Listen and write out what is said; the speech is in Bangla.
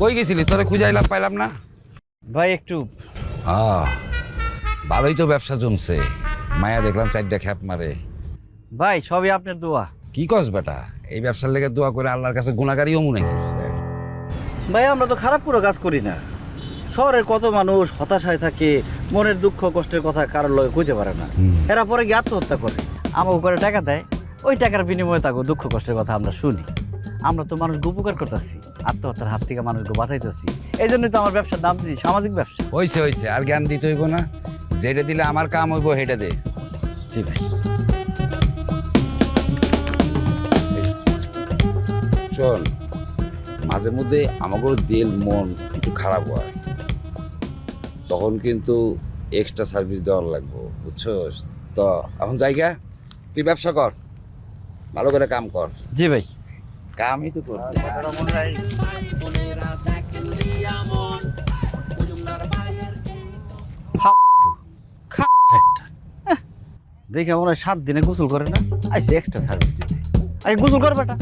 কই গেছিলি? তোরে খুঁজাইলাম পাইলাম না। ভাই একটু ভালোই তো ব্যবসা জমছে। মায়া দেখলাম 4টা খ্যাপ মারে। ভাই সবই আপনার দোয়া। কি কস বেটা? এই ব্যবসার লেগে দোয়া করে আল্লাহর কাছে গুণাগারীও মনে নাকি? ভাই আমরা তো খারাপ কোনো কাজ করি না। শহরের কত মানুষ হতাশায় থাকে, মনের দুঃখ কষ্টের কথা কারোর লগে কইতে পারে না। এরা পরে গিয়ে আত্মহত্যা করে, আমাকে করে টাকা দেয়, ওই টাকার বিনিময়ে তাকে দুঃখ কষ্টের কথা আমরা শুনি। আমরা তো মানুষকে উপকার করতেছি, আত্মহত্যার হাত থেকে মানুষকে বাঁচাইতেছি। এই জন্যই তো আমার ব্যবসার নাম দিই সামাজিক ব্যবসা। হইছে আর জ্ঞান দিতে হইব না। যেটা দিলে আমার কাম হইব হেটা দে। জি ভাই। শোন, মাঝে মধ্যে আমাকে দিল মন একটু খারাপ হয়, তখন কিন্তু এক্সট্রা সার্ভিস দেওয়ার লাগবো, বুঝছস? তো এখন জায়গা তুই ব্যবসা কর, ভালো করে কাম কর। জি ভাই। কামই তো করতে দেখে মনে হয় 7 দিনে গোসল করে না, আইসে এক্সট্রা সার্ভিস দিতে। আই গোসল কর বেটা।